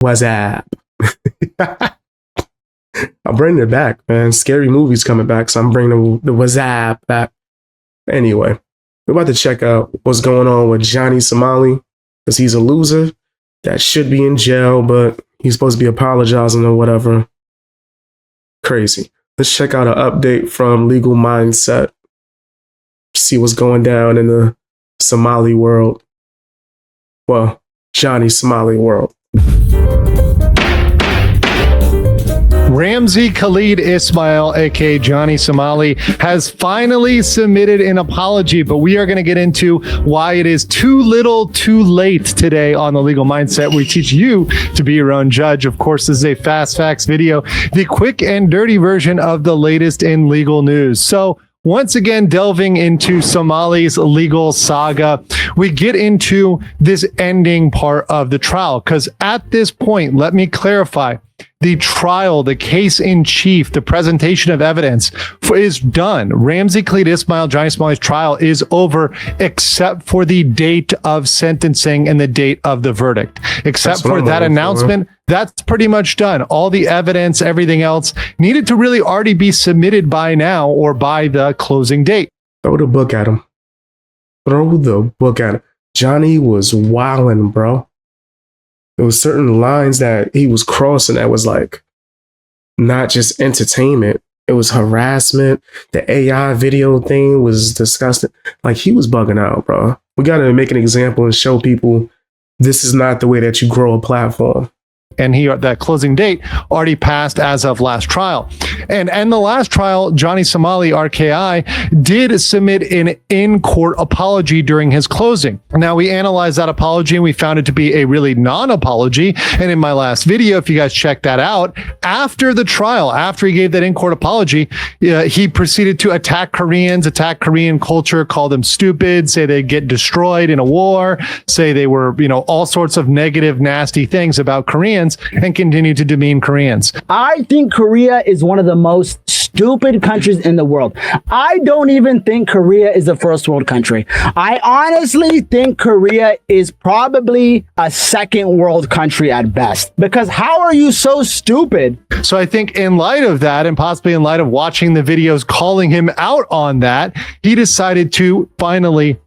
What's up? I'm bringing it back, man. Scary movies coming back, so I'm bringing the what's up back. Anyway, we're about to check out what's going on with Johnny Somali, because he's a loser that should be in jail, but he's supposed to be apologizing or whatever. Crazy. Let's check out an update from Legal Mindset. See what's going down in the Somali world. Well, Johnny Somali world. Ramzi Khalid Ismail, aka Johnny Somali, has finally submitted an apology, but we are going to get into why it is too little too late today on the Legal Mindset. We teach you to be your own judge. Of course, this is a fast facts video, the quick and dirty version of the latest in legal news. So once again, delving into Somali's legal saga, we get into this ending part of the trial, because at this point, let me clarify, the trial, the case in chief, the presentation of evidence is done. Ramzi Khalid Ismail, Johnny Somali's trial is over, except for the date of sentencing and the date of the verdict. Except for that announcement, that's pretty much done. All the evidence, everything else needed to really already be submitted by now or by the closing date. Throw the book at him. Throw the book at him. Johnny was wilding, bro. There was certain lines that he was crossing that was like not just entertainment. It was harassment. The AI video thing was disgusting. Like, he was bugging out, bro. We got to make an example and show people this is not the way that you grow a platform. And that closing date already passed as of last trial. And the last trial, Johnny Somali, RKI, did submit an in-court apology during his closing. Now, we analyzed that apology and we found it to be a really non-apology. And in my last video, if you guys check that out, after the trial, after he gave that in-court apology, he proceeded to attack Koreans, attack Korean culture, call them stupid, say they get destroyed in a war, say they were, all sorts of negative, nasty things about Koreans, and continue to demean Koreans. I think Korea is one of the most stupid countries in the world. I don't even think Korea is a first world country. I honestly think Korea is probably a second world country at best. Because how are you so stupid? So I think in light of that, and possibly in light of watching the videos calling him out on that, he decided to finally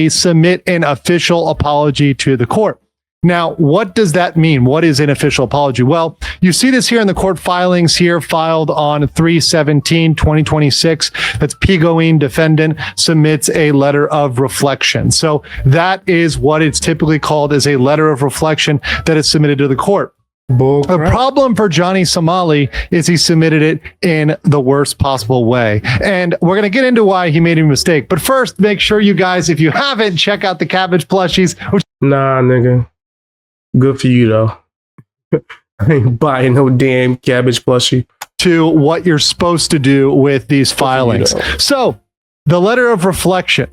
submit an official apology to the court. Now, what does that mean? What is an official apology? Well, you see this here in the court filings here, filed on 3/17/2026. That's Pigoin defendant submits a letter of reflection. So that is what it's typically called, as a letter of reflection that is submitted to the court. The problem for Johnny Somali is he submitted it in the worst possible way. And we're going to get into why he made a mistake. But first, make sure you guys, if you haven't, check out the Cabbage plushies. Nah, nigga. Good for you, though. I ain't buying no damn Cabbage plushie. To what you're supposed to do with these filings. So, the letter of reflection.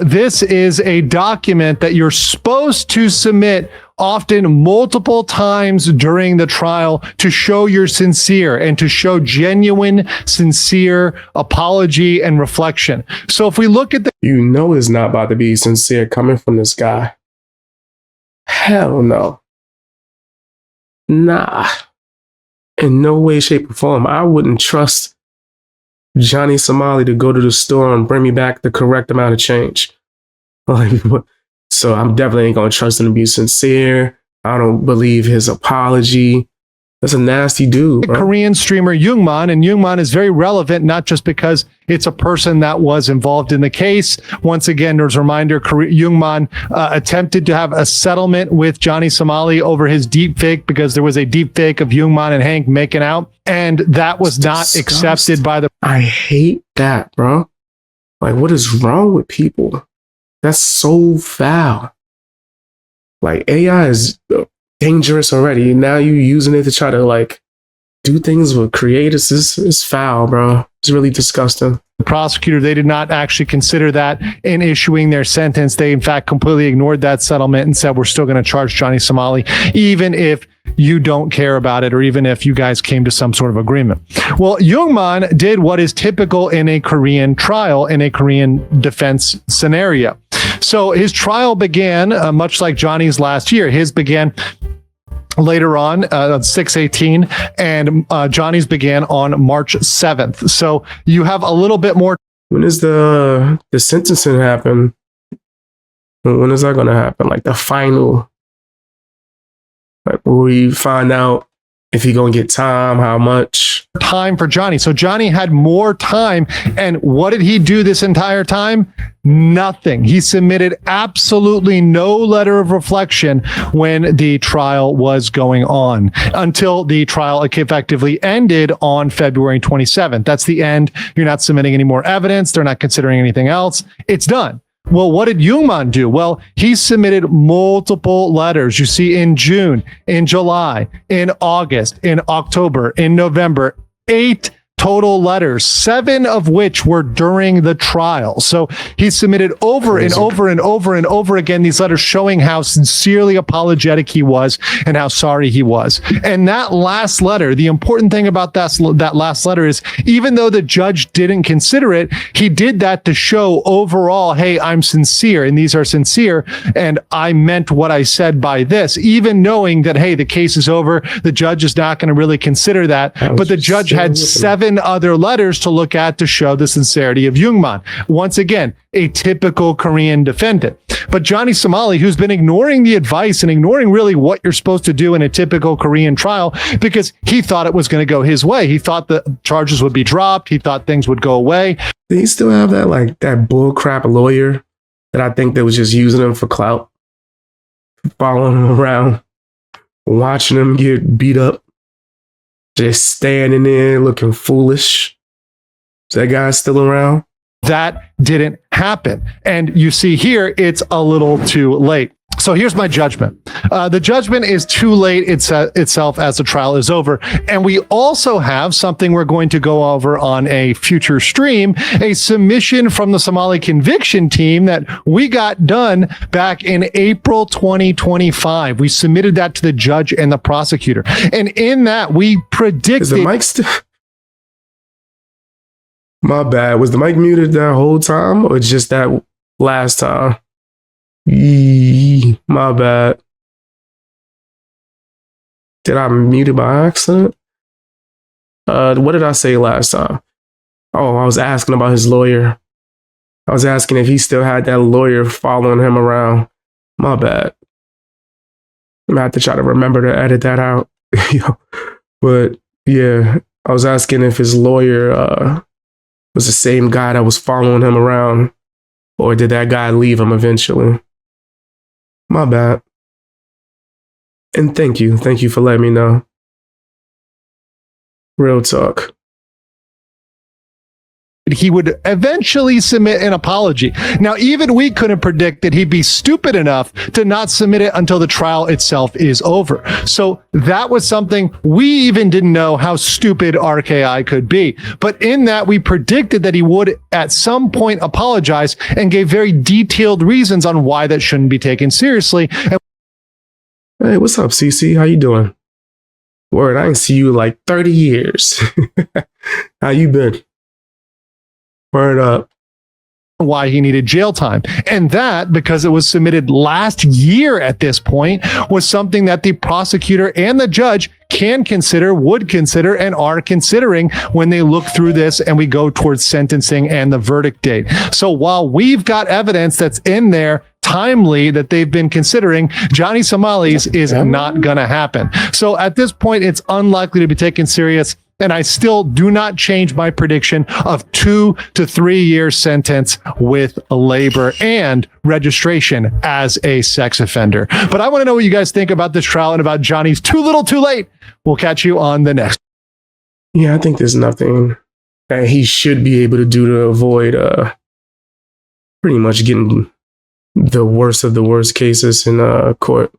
This is a document that you're supposed to submit often multiple times during the trial to show you're sincere and to show genuine, sincere apology and reflection. So if we look at it's not about to be sincere coming from this guy. Hell no. Nah. In no way, shape, or form. I wouldn't trust Johnny Somali to go to the store and bring me back the correct amount of change. So I'm definitely ain't gonna trust him to be sincere. I don't believe his apology. That's a nasty dude, bro. Korean streamer Youngman, and Youngman is very relevant, not just because it's a person that was involved in the case. Once again, there's a reminder, Youngman attempted to have a settlement with Johnny Somali over his deep fake, because there was a deep fake of Youngman and Hank making out, and that was not accepted by the... I hate that, bro. Like, what is wrong with people? That's so foul. Like, AI is dangerous already. Now you using it to try to do things with creators. It's foul, bro. It's really disgusting. The prosecutor, they did not actually consider that in issuing their sentence. They, in fact, completely ignored that settlement and said, we're still going to charge Johnny Somali, even if you don't care about it, or even if you guys came to some sort of agreement. Well, Youngman did what is typical in a Korean trial, in a Korean defense scenario. So his trial began, much like Johnny's last year. His began later on, 6/18, and Johnny's began on March 7th. So you have a little bit more. When is the sentencing happen? When is that going to happen? Like the final, like will we find out if he going to get time, how much? Time for Johnny. So Johnny had more time. And what did he do this entire time? Nothing. He submitted absolutely no letter of reflection when the trial was going on until the trial effectively ended on February 27th. That's the end. You're not submitting any more evidence. They're not considering anything else. It's done. Well, what did Youngman do? Well, he submitted multiple letters. You see in June, in July, in August, in October, in November, 8 total letters, 7 of which were during the trial. So he submitted over and over and over and over again these letters showing how sincerely apologetic he was and how sorry he was. And that last letter, the important thing about that last letter is even though the judge didn't consider it, he did that to show overall, hey, I'm sincere and these are sincere and I meant what I said by this, even knowing that, hey, the case is over. The judge is not going to really consider that. But the judge had 7 other letters to look at to show the sincerity of Youngman. Once again, a typical Korean defendant. But Johnny Somali, who's been ignoring the advice and ignoring really what you're supposed to do in a typical Korean trial because he thought it was going to go his way. He thought the charges would be dropped. He thought things would go away. Do you still have that bull crap lawyer that I think they was just using him for clout? Following him around, watching him get beat up. Just standing there looking foolish. Is that guy still around? That didn't happen. And you see here, it's a little too late. So here's my judgment. The judgment is too late itself as the trial is over. And we also have something we're going to go over on a future stream, a submission from the Somali conviction team that we got done back in April 2025. We submitted that to the judge and the prosecutor. And in that, we predicted... Is the mic still... My bad. Was the mic muted that whole time or just that last time? My bad. Did I mute it by accident? What did I say last time? Oh, I was asking about his lawyer. I was asking if he still had that lawyer following him around. My bad. I'm gonna have to try to remember to edit that out. But yeah, I was asking if his lawyer was the same guy that was following him around, or did that guy leave him eventually? My bad. And thank you for letting me know. Real talk. He would eventually submit an apology. Now, even we couldn't predict that he'd be stupid enough to not submit it until the trial itself is over. So that was something we even didn't know how stupid RKI could be. But in that, we predicted that he would at some point apologize and gave very detailed reasons on why that shouldn't be taken seriously. Hey, what's up, CC? How you doing? Word, I ain't see you in like 30 years. How you been? Word up. Why he needed jail time. And that, because it was submitted last year at this point, was something that the prosecutor and the judge can consider, would consider, and are considering when they look through this and we go towards sentencing and the verdict date. So while we've got evidence that's in there timely that they've been considering, Johnny Somali's is not going to happen. So at this point, it's unlikely to be taken serious. And I still do not change my prediction of 2 to 3 year sentence with labor and registration as a sex offender. But I want to know what you guys think about this trial and about Johnny's too little too late. We'll catch you on the next. Yeah, I think there's nothing that he should be able to do to avoid pretty much getting the worst of the worst cases in court.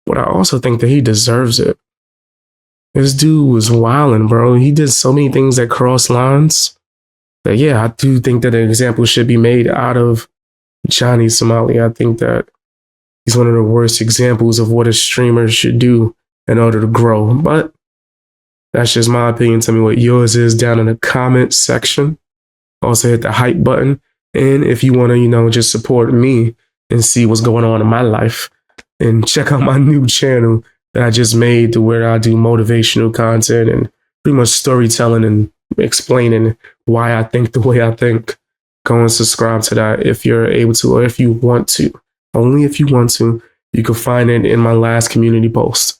But I also think that he deserves it. This dude was wilding, bro. He did so many things that cross lines that, yeah, I do think that an example should be made out of Johnny Somali. I think that he's one of the worst examples of what a streamer should do in order to grow. But that's just my opinion. Tell me what yours is down in the comment section. Also hit the hype button. And if you want to, just support me and see what's going on in my life, and check out my new channel, that I just made to where I do motivational content and pretty much storytelling and explaining why I think the way I think. Go and subscribe to that if you're able to, or if you want to. Only if you want to. You can find it in my last community post.